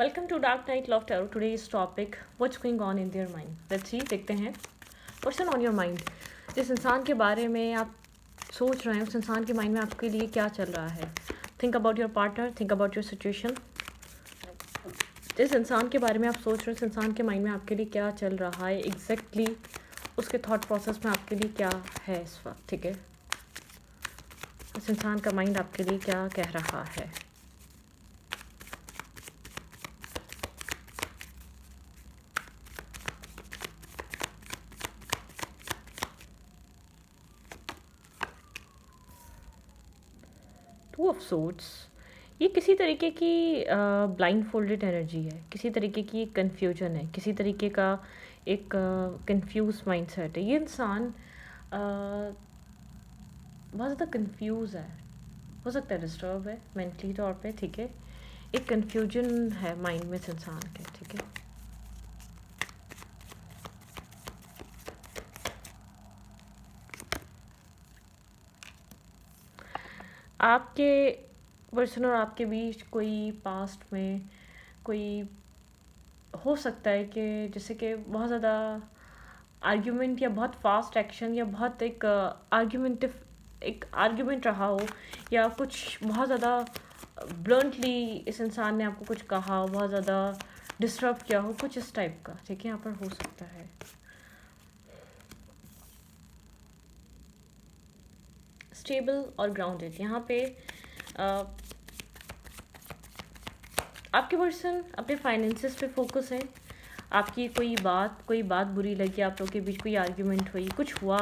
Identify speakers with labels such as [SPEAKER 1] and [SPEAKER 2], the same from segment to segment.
[SPEAKER 1] Welcome to dark night love tarot. Today's topic what's going on in their mind. Let's see, देखते हैं person on your mind. जिस इंसान के बारे में आप सोच रहे हैं उस इंसान के माइंड में आपके लिए क्या चल रहा है। Think about your partner, think about your situation. जिस इंसान के बारे में आप सोच रहे हैं उस इंसान के माइंड में आपके लिए क्या चल रहा है एग्जैक्टली उसके थॉट प्रोसेस में आपके लिए क्या है इस वक्त। ठीक है, उस इंसान का माइंड आपके लिए क्या कह रहा है। टू ऑफ सोर्ड्स, ये किसी तरीके की ब्लाइंड फोल्डेड एनर्जी है, किसी तरीके की कन्फ्यूजन है, किसी तरीके का एक कंफ्यूज माइंडसेट है। ये इंसान बहुत ज़्यादा कंफ्यूज है, हो सकता है डिस्टर्ब है मेंटली तौर पे। ठीक है, एक कन्फ्यूजन है माइंड में इस इंसान के। ठीक है, आपके पर्सन और आपके बीच कोई पास्ट में कोई हो सकता है कि जैसे कि बहुत ज़्यादा आर्ग्यूमेंट या बहुत फास्ट एक्शन या बहुत एक आर्ग्यूमेंट रहा हो, या कुछ बहुत ज़्यादा ब्लंटली इस इंसान ने आपको कुछ कहा हो, बहुत ज़्यादा डिस्टर्ब किया हो, कुछ इस टाइप का। ठीक है, यहाँ पर हो सकता है। स्टेबल और ग्राउंडेड, यहाँ पे अ, आपके पर्सन अपने फाइनेंसेस पे फोकस है। आपकी कोई बात बुरी लगी, आप लोग के बीच कोई आर्ग्यूमेंट हुई, कुछ हुआ,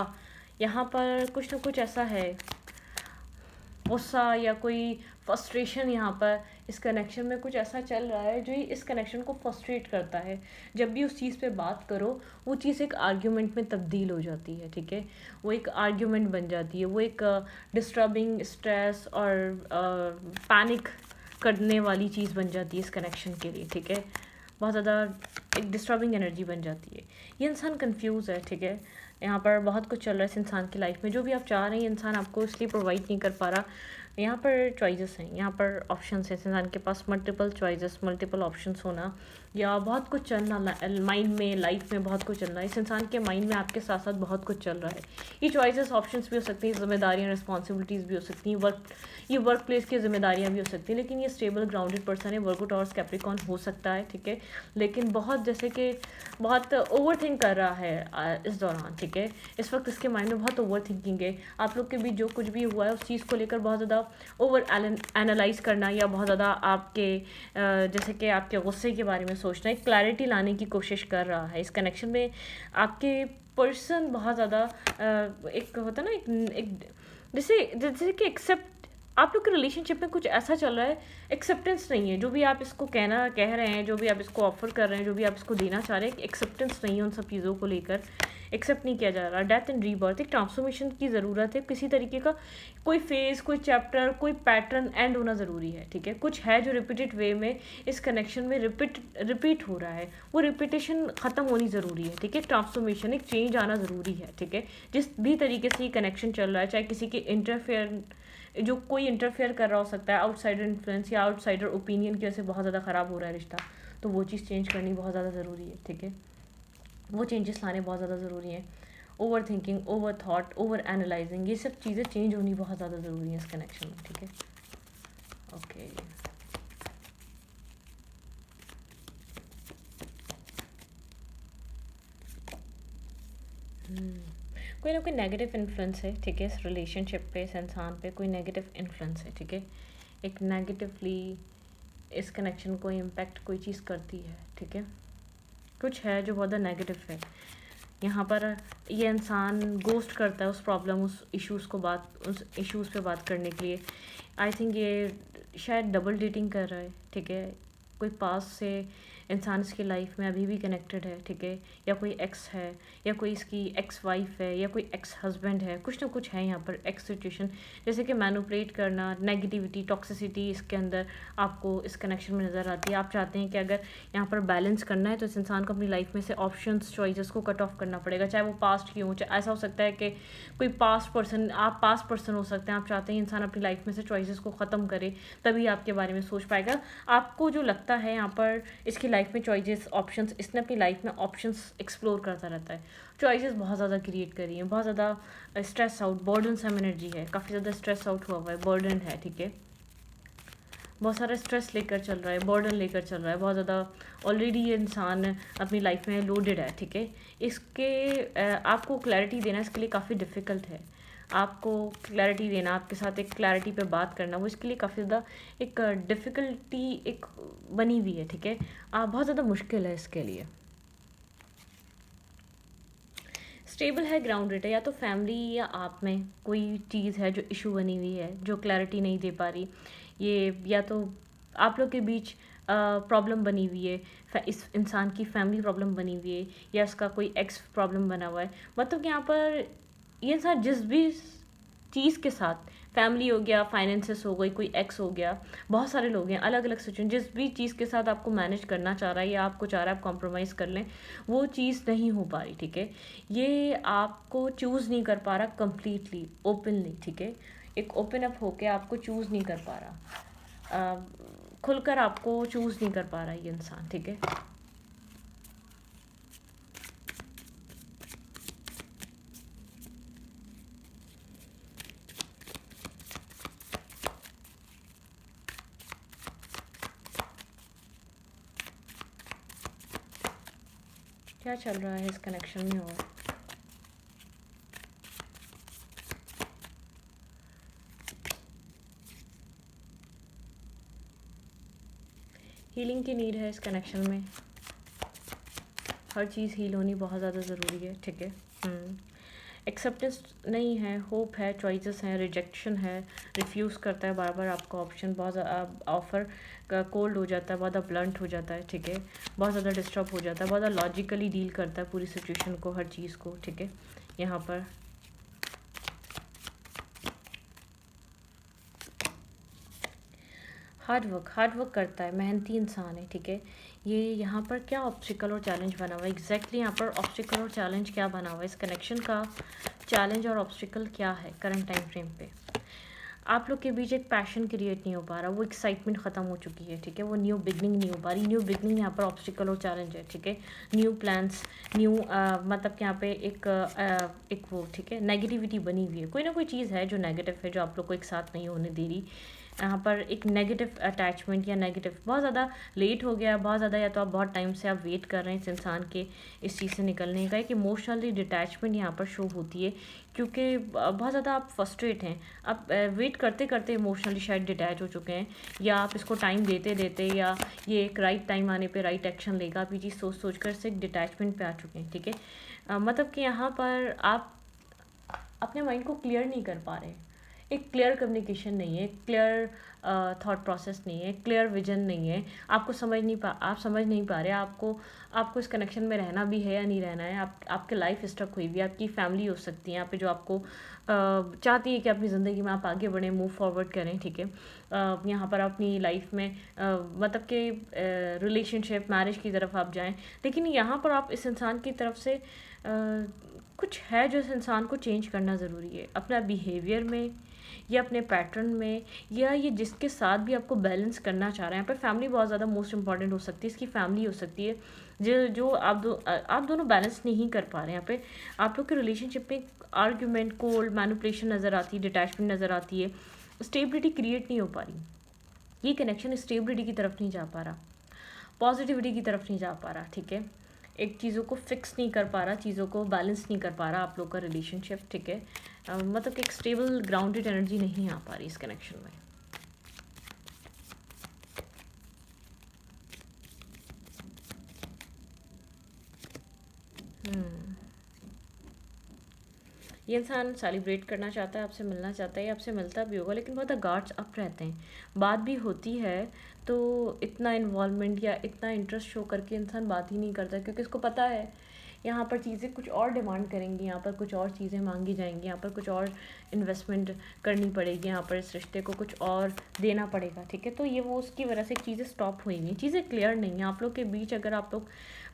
[SPEAKER 1] यहाँ पर कुछ ना कुछ ऐसा है, गुस्सा या कोई फ्रस्ट्रेशन। यहाँ पर इस कनेक्शन में कुछ ऐसा चल रहा है जो इस कनेक्शन को फ्रस्ट्रेट करता है। जब भी उस चीज़ पे बात करो वो चीज़ एक आर्ग्यूमेंट में तब्दील हो जाती है। ठीक है, वो एक आर्ग्यूमेंट बन जाती है, वो एक डिस्टर्बिंग, स्ट्रेस और पैनिक करने वाली चीज़ बन जाती है इस कनेक्शन के लिए। ठीक है, बहुत ज़्यादा एक डिस्टर्बिंग एनर्जी बन जाती है। ये इंसान कंफ्यूज है। ठीक है, यहाँ पर बहुत कुछ चल रहा है इस इंसान की लाइफ में, जो भी आप चाह रहे हैं इंसान आपको इसलिए प्रोवाइड नहीं कर पा रहा। यहाँ पर चॉइसेस हैं, यहाँ पर ऑप्शंस हैं, इस इंसान के पास मल्टीपल चॉइसेस, मल्टीपल ऑप्शंस होना, या बहुत कुछ चलना माइंड में, लाइफ में बहुत कुछ चल रहा है इस इंसान के माइंड में। आपके साथ साथ बहुत कुछ चल रहा है। ये चॉइसेस ऑप्शंस भी हो सकती हैं, जिम्मेदारियाँ, रिस्पॉन्सिबिलिटीज़ भी हो सकती हैं, ये वर्क प्लेस की जिम्मेदारियाँ भी हो सकती हैं। लेकिन ये स्टेबल ग्राउंडेड पर्सन है, वर्गो टॉरस कैप्रिकॉर्न हो सकता है। ठीक है, लेकिन बहुत जैसे कि बहुत ओवर थिंक कर रहा है इस दौरान। ठीक है, इस वक्त इसके माइंड में बहुत ओवर थिंकिंग है। आप लोग के बीच जो कुछ भी हुआ है उस चीज़ को लेकर बहुत ज़्यादा ओवर एनालाइज करना, या बहुत ज़्यादा आपके जैसे कि आपके गुस्से के बारे में सोचना, एक क्लैरिटी लाने की कोशिश कर रहा है इस कनेक्शन में। आपके पर्सन बहुत ज़्यादा एक होता है ना, एक जैसे जैसे कि एक्सेप्ट, आप लोग के रिलेशनशिप में कुछ ऐसा चल रहा है, एक्सेप्टेंस नहीं है। जो भी आप इसको कह रहे हैं, जो भी आप इसको ऑफर कर रहे हैं, जो भी आप इसको देना चाह रहे हैं, एक्सेप्टेंस नहीं है उन सब चीज़ों को लेकर, एक्सेप्ट नहीं किया जा रहा। डेथ एंड रीबर्थ, एक ट्रांसफॉर्मेशन की ज़रूरत है, किसी तरीके का कोई फेज़, कोई चैप्टर, कोई पैटर्न एंड होना ज़रूरी है। ठीक है, कुछ है जो रिपीटेड वे में इस कनेक्शन में रिपीट हो रहा है, वो रिपीटेशन ख़त्म होनी ज़रूरी है। ठीक है, ट्रांसफॉर्मेशन, एक चेंज आना ज़रूरी है। ठीक है, जिस भी तरीके से ये कनेक्शन चल रहा है, चाहे किसी के जो कोई इंटरफेयर कर रहा हो सकता है, आउटसाइडर इन्फ्लुएंस या आउटसाइडर ओपिनियन की वजह से बहुत ज़्यादा ख़राब हो रहा है रिश्ता, तो वो चीज़ चेंज करनी बहुत ज़्यादा ज़रूरी है। ठीक है, वो चेंजेस लाने बहुत ज़्यादा ज़रूरी हैं। Over thinking, over thought, over analysing, ये सब चीज़ें चेंज होनी बहुत ज़्यादा ज़रूरी है इस कनेक्शन में। ठीक है, ओके। कोई ना कोई नेगेटिव इन्फ्लुएंस है। ठीक है, इस रिलेशनशिप पे, इस इंसान पे कोई नेगेटिव इन्फ्लुएंस है। ठीक है, एक नेगेटिवली इस कनेक्शन को इम्पैक्ट कोई चीज़ करती है। ठीक है, कुछ है जो बहुत नेगेटिव है। यहाँ पर ये इंसान गोस्ट करता है उस प्रॉब्लम, उस इश्यूज़ पे बात करने के लिए। आई थिंक ये शायद डबल डेटिंग कर रहा है। ठीक है, कोई पास से इंसान इसकी लाइफ में अभी भी कनेक्टेड है, ठीक है, या कोई एक्स है, या कोई इसकी एक्स वाइफ है, या कोई एक्स हस्बैंड है, कुछ ना कुछ है यहाँ पर एक्स सिचुएशन, जैसे कि मैनिपुलेट करना, नेगेटिविटी, टॉक्सिसिटी इसके अंदर आपको इस कनेक्शन में नज़र आती है। आप चाहते हैं कि अगर यहाँ पर बैलेंस करना है तो इस इंसान को अपनी लाइफ में से ऑप्शंस, चॉइसेस को कट ऑफ करना पड़ेगा, चाहे वो पास्ट की हो, चाहे ऐसा हो सकता है कि कोई पास्ट पर्सन, आप पास्ट पर्सन हो सकते हैं, आप चाहते हैं इंसान अपनी लाइफ में से चॉइसेस को ख़त्म करे, तभी आपके बारे में सोच पाएगा। आपको जो लगता है यहाँ पर इसकी लाइफ में चॉइसेस, ऑप्शंस, इसने अपनी लाइफ में ऑप्शंस एक्सप्लोर करता रहता है, चॉइसेस बहुत ज़्यादा क्रिएट करी हैं, बहुत ज़्यादा stress out, burden some energy है, काफ़ी ज़्यादा स्ट्रेस आउट हुआ है, बर्डन है, ठीक है, बहुत सारा स्ट्रेस लेकर चल रहा है, बर्डन लेकर चल रहा है, बहुत ज़्यादा ऑलरेडी ये इंसान अपनी लाइफ में लोडेड है, ठीक है। इसके आपको क्लैरिटी देना इसके लिए काफ़ी डिफ़िकल्ट है, आपको क्लैरिटी देना, आपके साथ एक क्लैरिटी पे बात करना, वो इसके लिए काफ़ी ज़्यादा एक डिफ़िकल्टी एक बनी हुई है, ठीक है, बहुत ज़्यादा मुश्किल है इसके लिए। स्टेबल है, ग्राउंडेड है, या तो फैमिली या आप में कोई चीज़ है जो इशू बनी हुई है, जो क्लैरिटी नहीं दे पा रही, ये या तो आप लोग के बीच प्रॉब्लम बनी हुई है, इस इंसान की फैमिली प्रॉब्लम बनी हुई है, या इसका कोई एक्स प्रॉब्लम बना हुआ है, मतलब कि यहाँ पर ये इंसान जिस भी चीज़ के साथ, फैमिली हो गया, फाइनेंसेस हो गई, कोई एक्स हो गया, बहुत सारे लोग हैं, अलग अलग सिचुएशन, जिस भी चीज़ के साथ आपको मैनेज करना चाह रहा है या आपको चाह रहा है आप कॉम्प्रोमाइज़ कर लें, वो चीज़ नहीं हो पा रही, ठीक है, ये आपको चूज़ नहीं कर पा रहा कम्प्लीटली ओपनली, ठीक है, एक ओपन अप होके आपको चूज़ नहीं कर पा रहा, खुलकर आपको चूज़ नहीं कर पा रहा ये इंसान, ठीक है। क्या चल रहा है इस कनेक्शन में? और हीलिंग की नीड है इस कनेक्शन में, हर चीज़ हील होनी बहुत ज़्यादा ज़रूरी है, ठीक है। एक्सेप्टेंस नहीं है, होप है, चॉइसेस हैं, रिजेक्शन है, रिफ्यूज़ करता है बार बार आपका ऑप्शन, बहुत ज़्यादा ऑफ़र का कोल्ड हो जाता है, बहुत ज़्यादा ब्लंट हो जाता है, ठीक है, बहुत ज़्यादा डिस्टर्ब हो जाता है, बहुत ज़्यादा लॉजिकली डील करता है पूरी सिचुएशन को, हर चीज़ को, ठीक है। यहाँ पर हार्ड वर्क करता है, मेहनती इंसान है, ठीक है। ये यहाँ पर क्या ऑब्स्टिकल और चैलेंज बना हुआ है, एग्जैक्टली यहाँ पर ऑब्स्टिकल और चैलेंज क्या बना हुआ है, इस कनेक्शन का चैलेंज और ऑब्स्टिकल क्या है करंट टाइम फ्रेम पे? आप लोग के बीच एक पैशन क्रिएट नहीं हो पा रहा, वो एक्साइटमेंट ख़त्म हो चुकी है, ठीक है, वो न्यू बिगनिंग नहीं हो पा रही, न्यू बिगनिंग यहाँ पर ऑब्स्टिकल और चैलेंज है, ठीक है, न्यू प्लान्स, न्यू मतलब कि यहाँ पे एक वो, ठीक है, नेगेटिविटी बनी हुई है, कोई ना कोई चीज़ है जो नेगेटिव है, जो आप लोग को एक साथ नहीं होने दे रही, यहाँ पर एक नेगेटिव अटैचमेंट या नेगेटिव बहुत ज़्यादा लेट हो गया, बहुत ज़्यादा, या तो आप बहुत टाइम से आप वेट कर रहे हैं इस इंसान के इस चीज़ से निकलने का, एक इमोशनली डिटैचमेंट यहाँ पर शो होती है, क्योंकि बहुत ज़्यादा आप फ्रस्ट्रेट हैं, आप वेट करते करते इमोशनली शायद डिटैच हो चुके हैं, या आप इसको टाइम देते देते, या ये एक राइट टाइम आने पे राइट एक्शन लेगा, आप ये चीज़ सोच सोच कर से एक डिटैचमेंट पे आ चुके हैं, ठीक है। मतलब कि यहाँ पर आप अपने माइंड को क्लियर नहीं कर पा रहे, एक क्लियर कम्युनिकेशन नहीं है, क्लियर थॉट प्रोसेस नहीं है, क्लियर विजन नहीं है, आपको आप समझ नहीं पा रहे, आपको इस कनेक्शन में रहना भी है या नहीं रहना है, आपके लाइफ स्टक हुई भी, आपकी फैमिली हो सकती है यहाँ पे जो आपको चाहती है कि अपनी ज़िंदगी में आप आगे बढ़ें, मूव फॉरवर्ड करें, ठीक है। यहाँ पर अपनी लाइफ में मतलब कि रिलेशनशिप, मैरिज की तरफ आप जाएं, लेकिन यहाँ पर आप इस इंसान की तरफ से कुछ है जो इस इंसान को चेंज करना ज़रूरी है, अपना बिहेवियर में या अपने पैटर्न में, या ये जिसके साथ भी आपको बैलेंस करना चाह रहे हैं। यहाँ पे फैमिली बहुत ज़्यादा मोस्ट इंपॉर्टेंट हो सकती है, इसकी फैमिली हो सकती है, जो आप दोनों बैलेंस नहीं कर पा रहे हैं। यहाँ पे आप लोग के रिलेशनशिप में आर्ग्यूमेंट, कोल्ड, मैनिपुलेशन नज़र आती है, डिटैचमेंट नज़र आती है, स्टेबिलिटी क्रिएट नहीं हो पा रही, ये कनेक्शन स्टेबिलिटी की तरफ नहीं जा पा रहा, पॉजिटिविटी की तरफ नहीं जा पा रहा, ठीक है, एक चीज़ों को फिक्स नहीं कर पा रहा, चीज़ों को बैलेंस नहीं कर पा रहा आप लोग का रिलेशनशिप, ठीक है। मतलब कि एक स्टेबल ग्राउंडेड एनर्जी नहीं आ पा रही इस कनेक्शन में। ये इंसान सेलिब्रेट करना चाहता है, आपसे मिलना चाहता है, आपसे मिलता भी होगा, लेकिन बहुत गार्ड्स अप रहते हैं, बात भी होती है तो इतना इन्वॉल्वमेंट या इतना इंटरेस्ट शो करके इंसान बात ही नहीं करता, क्योंकि उसको पता है यहाँ पर चीज़ें कुछ और डिमांड करेंगी, यहाँ पर कुछ और चीज़ें मांगी जाएंगी, यहाँ पर कुछ और इन्वेस्टमेंट करनी पड़ेगी, यहाँ पर इस रिश्ते को कुछ और देना पड़ेगा, ठीक है। तो ये वो उसकी वजह से चीज़ें स्टॉप हुई नहीं, चीज़ें क्लियर नहीं हैं आप लोग के बीच। अगर आप लोग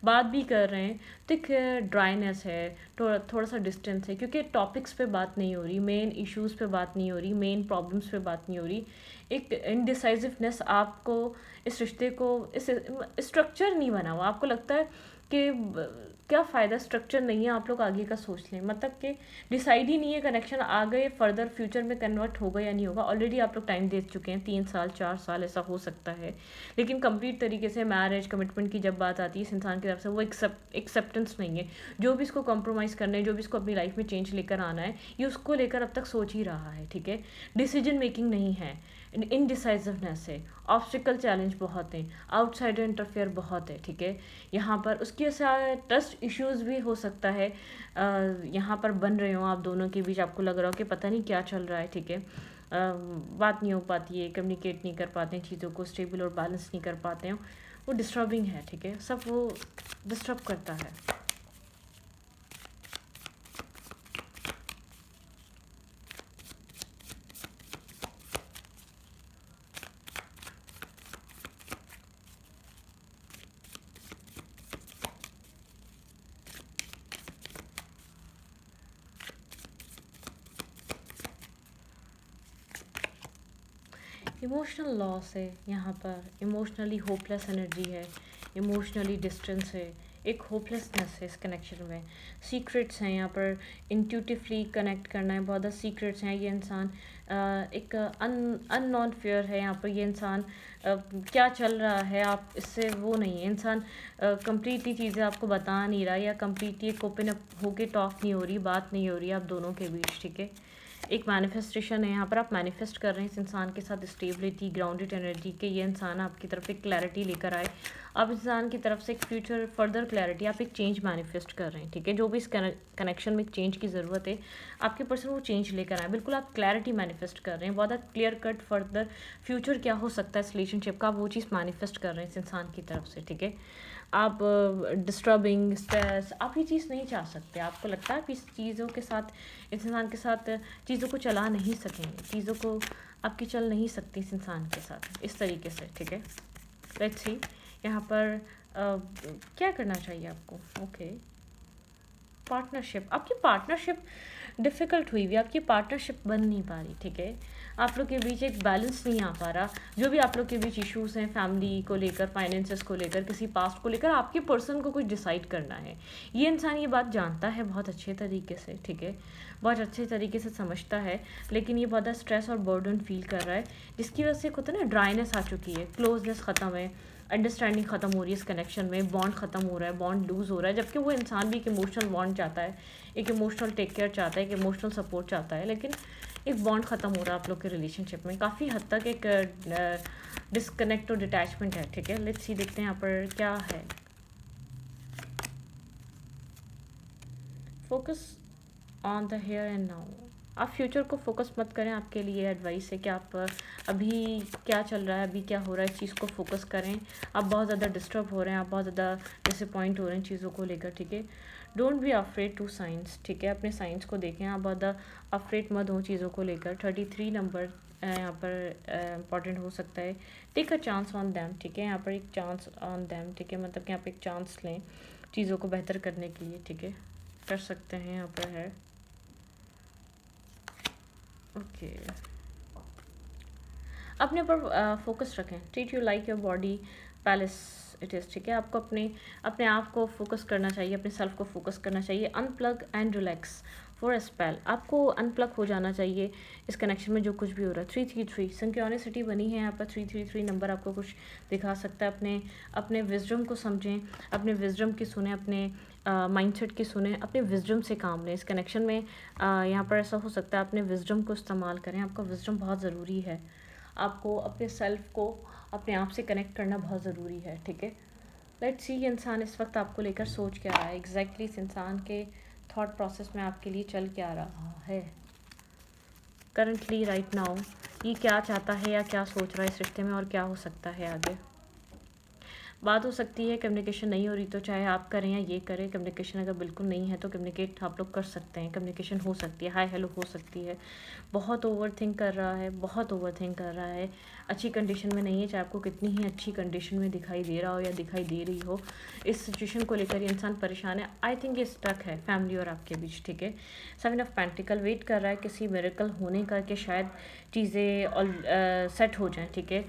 [SPEAKER 1] बात भी कर रहे हैं तो एक ड्राइनेस है, थोड़ा सा डिस्टेंस है, क्योंकि टॉपिक्स पे बात नहीं हो रही, मेन इश्यूज़ पे बात नहीं हो रही, मेन प्रॉब्लम्स पे बात नहीं हो रही। एक इनडिसाइसिवनेस आपको इस रिश्ते को, इस स्ट्रक्चर नहीं बना हुआ, आपको लगता है कि क्या फ़ायदा, स्ट्रक्चर नहीं है, आप लोग आगे का सोच लें, मतलब कि डिसाइड ही नहीं है कनेक्शन आगे फर्दर फ्यूचर में कन्वर्ट होगा या नहीं होगा। ऑलरेडी आप लोग टाइम दे चुके हैं, 3 साल 4 साल ऐसा हो सकता है, लेकिन कंप्लीट तरीके से मैरिज कमिटमेंट की जब बात आती है इस इंसान की तरफ से, वो एक्सेप्टेंस नहीं है। जो भी इसको कॉम्प्रोमाइज़ करना है, जो भी इसको अपनी लाइफ में चेंज लेकर आना है, ये उसको लेकर अब तक सोच ही रहा है, ठीक है। डिसीजन मेकिंग नहीं है, इनडिसाइसिवनेस है, ऑब्स्टिकल चैलेंज बहुत हैं, आउटसाइडर इंटरफेयर बहुत है, ठीक है। यहाँ पर उसके साथ ट्रस्ट इश्यूज़ भी हो सकता है, यहाँ पर बन रहे हो आप दोनों के बीच, आपको लग रहा हो कि पता नहीं क्या चल रहा है, ठीक है। बात नहीं हो पाती है, कम्युनिकेट नहीं कर पाते हैं, चीज़ों को स्टेबल और बैलेंस नहीं कर पाते हैं, वो डिस्टर्बिंग है, ठीक है, सब वो डिस्टर्ब करता है। इमोशनल लॉस है यहाँ पर, इमोशनली होपलेस एनर्जी है, इमोशनली डिस्टेंस है, एक होपलेसनेस है इस कनेक्शन में। सीक्रेट्स हैं यहाँ पर, इंट्यूटिवली कनेक्ट करना है, बहुत ज़्यादा सीक्रेट्स हैं। ये इंसान एक अननोन फेयर है यहाँ पर, ये इंसान क्या चल रहा है आप इससे वो नहीं है, इंसान कंप्लीटली चीज़ें आपको बता नहीं रहा, या कंप्लीटली एक ओपन अप होके टॉक नहीं हो रही, बात नहीं हो रही आप दोनों के बीच, ठीक है। एक मैनिफेस्टेशन है यहाँ पर, आप मैनिफेस्ट कर रहे हैं इस इंसान के साथ स्टेबिलिटी, ग्राउंडेड एनर्जी के, ये इंसान आपकी तरफ एक क्लैरिटी लेकर आए, आप इंसान की तरफ से एक फ्यूचर फर्दर क्लैरिटी, आप एक चेंज मैनिफेस्ट कर रहे हैं, ठीक है। जो भी इस कनेक्शन में एक चेंज की ज़रूरत है, आपके पर्सन वो चेंज लेकर आए, बिल्कुल आप क्लैरिटी मैनिफेस्ट कर रहे हैं, बहुत क्लियर कट फर्दर फ्यूचर क्या हो सकता है इस रिलेशनशिप का, आप वो चीज़ मैनिफेस्ट कर रहे हैं इस इंसान की तरफ से, ठीक है। आप डिस्टर्बिंग स्ट्रेस, आप ये चीज़ नहीं चाह सकते, आपको लगता है आप इस चीज़ों के साथ, इस इंसान के साथ चीज़ों को चला नहीं सकेंगे, चीज़ों को आपकी चल नहीं सकती इस इंसान के साथ इस तरीके से, ठीक है। लेट्स सी यहाँ पर क्या करना चाहिए आपको। ओके, पार्टनरशिप, आपकी पार्टनरशिप डिफ़िकल्ट हुई हुई, आपकी पार्टनरशिप बन नहीं पा रही, ठीक है। आप लोग के बीच एक बैलेंस नहीं आ पा रहा, जो भी आप लोग के बीच इश्यूज़ हैं, फैमिली को लेकर, फाइनेंसेस को लेकर, किसी पास्ट को लेकर, आपके पर्सन को कुछ डिसाइड करना है। ये इंसान ये बात जानता है बहुत अच्छे तरीके से, ठीक है, बहुत अच्छे तरीके से समझता है, लेकिन ये बहुत स्ट्रेस और बर्डन फील कर रहा है, जिसकी वजह से होता है ना, ड्राइनेस आ चुकी है, क्लोजनेस ख़त्म है, अंडरस्टैंडिंग ख़त्म हो रही है इस कनेक्शन में, बॉन्ड ख़त्म हो रहा है, बॉन्ड लूज़ हो रहा है, जबकि वो इंसान भी एक इमोशनल बॉन्ड चाहता है, एक इमोशनल टेक केयर चाहता है, एक इमोशनल सपोर्ट चाहता है, लेकिन एक बॉन्ड ख़त्म हो रहा है आप लोग के रिलेशनशिप में, काफ़ी हद तक एक डिसकनेक्ट और डिटैचमेंट है, ठीक है। लेट्स सी, देखते हैं यहाँ पर क्या है। Focus on the here and now, आप फ्यूचर को फोकस मत करें, आपके लिए एडवाइस है कि आप अभी क्या चल रहा है, अभी क्या हो रहा है, इस चीज़ को फोकस करें। आप बहुत ज़्यादा डिस्टर्ब हो रहे हैं, आप बहुत ज़्यादा डिसअपॉइंट हो रहे हैं चीज़ों को लेकर, ठीक है। Don't be afraid to science, ठीक है, अपने साइंस को देखें, आप बहुत ज़्यादा अफ्रेड मत हो चीज़ों को लेकर। 33 नंबर यहाँ पर इम्पॉर्टेंट हो सकता है। Take a chance on them, ठीक है, यहाँ पर एक चांस ऑन दैम, ठीक है, मतलब कि आप एक चांस लें चीज़ों को बेहतर करने के लिए, ठीक है, कर सकते हैं, यहाँ पर है। ओके, अपने ऊपर फोकस रखें, treat you like your body palace it is, ठीक है। आपको अपने आप को फोकस करना चाहिए, अपने सेल्फ को फोकस करना चाहिए। Unplug and relax for a spell, आपको अनप्लग हो जाना चाहिए इस कनेक्शन में जो कुछ भी हो रहा है। 333 सिंक्रोनिसिटी बनी है यहाँ पर, 333 नंबर आपको कुछ दिखा सकता है। अपने विजडम को समझें, अपने विजडम की सुने, अपने माइंडसेट की सुने, अपने विजडम से काम लें इस कनेक्शन में। यहाँ पर ऐसा हो सकता है अपने विजडम को इस्तेमाल करें, आपका विजडम बहुत ज़रूरी है, आपको अपने सेल्फ को अपने आप से कनेक्ट करना बहुत ज़रूरी है, ठीक है। लेट्स सी इंसान इस वक्त आपको लेकर सोच क्या रहा है, एग्जैक्टली इस इंसान के थॉट प्रोसेस में आपके लिए चल क्या रहा है करंटली राइट नाउ। ये क्या चाहता है या क्या सोच रहा है इस रिश्ते में और क्या हो सकता है आगे। बात हो सकती है कम्युनिकेशन नहीं हो रही तो चाहे आप करें या ये करें, कम्युनिकेशन अगर बिल्कुल नहीं है तो कम्युनिकेट आप लोग कर सकते हैं, कम्युनिकेशन हो सकती है, हाय हेलो हो सकती है। बहुत ओवर थिंक कर रहा है, बहुत ओवर थिंक कर रहा है, अच्छी कंडीशन में नहीं है, चाहे आपको कितनी ही अच्छी कंडीशन में दिखाई दे रहा हो या दिखाई दे रही हो। इस सिचुएशन को लेकर ये इंसान परेशान है। आई थिंक ये स्टक है फैमिली और आपके बीच, ठीक है। 7 ऑफ पेंटिकल वेट कर रहा है किसी मिरेकल होने का कि शायद चीज़ें सेट हो जाएं, ठीक है।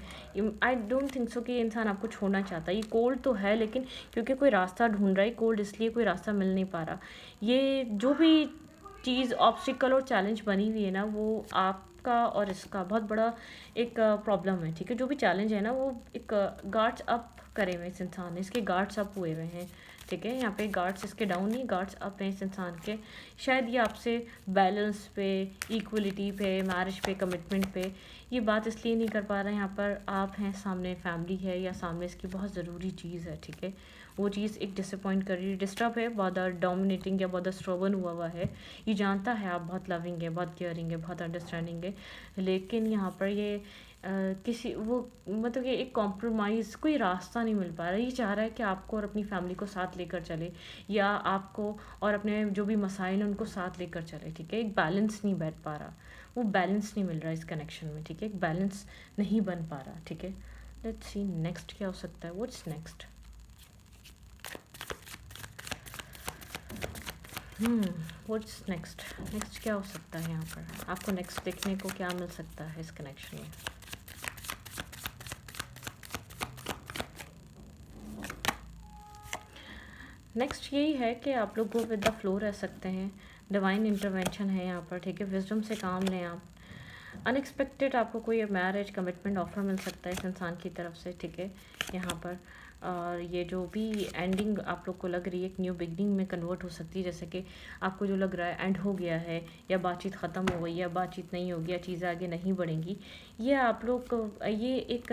[SPEAKER 1] आई डोंट थिंक सो कि ये इंसान आपको छोड़ना चाहता है। ये कोल्ड तो है लेकिन क्योंकि कोई रास्ता ढूंढ रहा है, कोल्ड इसलिए कोई रास्ता मिल नहीं पा रहा। ये जो भी चीज़ ऑब्स्टिकल और चैलेंज बनी हुई है ना, वो आपका और इसका बहुत बड़ा एक प्रॉब्लम है, ठीक है। जो भी चैलेंज है ना वो एक गार्ड्स अप करे हुए इस इंसान ने, इसके गार्ड्स अप हुए हुए हैं, ठीक है। यहाँ पे गार्ड्स इसके डाउन नहीं, गार्ड्स अप हैं इस इंसान के। शायद ये आपसे बैलेंस पे, इक्वलिटी पे, मैरिज पे, कमिटमेंट पे ये बात इसलिए नहीं कर पा रहा है। यहाँ पर आप हैं, सामने फैमिली है या सामने इसकी बहुत ज़रूरी चीज़ है, ठीक है। वो चीज़ एक डिसअपॉइंट कर रही है, डिस्टर्ब है, बहुत डोमिनेटिंग या बहुत स्ट्रॉबन हुआ है। ये जानता है आप बहुत लविंग है, बहुत केयरिंग है, बहुत अंडरस्टैंडिंग है, लेकिन यहाँ पर ये किसी वो मतलब ये एक कॉम्प्रोमाइज़ कोई रास्ता नहीं मिल पा रहा है। ये चाह रहा है कि आपको और अपनी फैमिली को साथ लेकर चले या आपको और अपने जो भी मसाइल हैं उनको साथ लेकर चले, ठीक है। एक बैलेंस नहीं बैठ पा रहा, वो बैलेंस नहीं मिल रहा इस कनेक्शन में, ठीक है। एक बैलेंस नहीं बन पा रहा, ठीक है। लेट्स सी नेक्स्ट क्या हो सकता है, what's next. What's next, next क्या हो सकता है यहाँ पर आपको नेक्स्ट देखने को क्या मिल सकता है इस कनेक्शन में। नेक्स्ट यही है कि आप लोग गो विद द फ्लो रह सकते हैं, डिवाइन इंटरवेंशन है यहाँ पर, ठीक है। विजडम से काम लें आप। अनएक्सपेक्टेड आपको कोई मैरिज कमिटमेंट ऑफर मिल सकता है इस इंसान की तरफ से, ठीक है। यहाँ पर और ये जो भी एंडिंग आप लोग को लग रही है एक न्यू बिगनिंग में कन्वर्ट हो सकती है। जैसे कि आपको जो लग रहा है एंड हो गया है या बातचीत ख़त्म हो गई या बातचीत नहीं होगी या चीज़ें आगे नहीं बढ़ेंगी, ये आप लोग को ये एक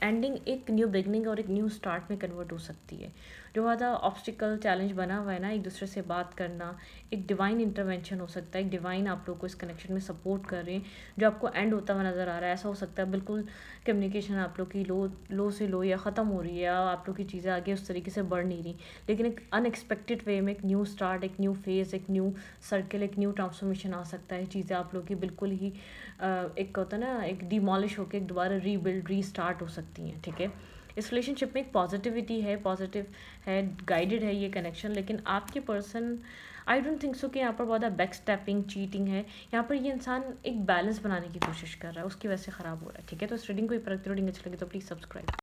[SPEAKER 1] एंडिंग एक न्यू बिगनिंग और एक न्यू स्टार्ट में कन्वर्ट हो सकती है। जो ज़्यादा ऑब्स्टिकल चैलेंज बना हुआ है ना, एक दूसरे से बात करना, एक डिवाइन इंटरवेंशन हो सकता है। एक डिवाइन आप लोग को इस कनेक्शन में सपोर्ट कर रहे हैं जो आपको एंड होता हुआ नज़र आ रहा है। ऐसा हो सकता है बिल्कुल कम्युनिकेशन आप लोग की लो से लो या ख़त्म हो रही है या आप लोग की चीज़ें आगे उस तरीके से बढ़ नहीं रही, लेकिन एक अनएक्सपेक्टेड वे में एक न्यू स्टार्ट, एक न्यू फेज़, एक न्यू सर्कल, एक न्यू ट्रांसफॉर्मेशन आ सकता है। चीज़ें आप लोग की बिल्कुल ही एक होता है ना, एक डिमोलिश होकर एक दोबारा रीबिल्ड रीस्टार्ट हो सकती हैं, ठीक है। इस रिलेशनशिप में एक पॉजिटिविटी है, पॉजिटिव है, गाइडेड है ये कनेक्शन, लेकिन आपके person I don't think so कि यहाँ पर बहुत बैक स्टेपिंग, चीटिंग है। यहाँ पर ये इंसान एक बैलेंस बनाने की कोशिश कर रहा है, उसकी वजह से ख़राब हो रहा है, ठीक है। तो इस रीडिंग को रीडिंग अच्छी लगी तो प्लीज़ सब्सक्राइब।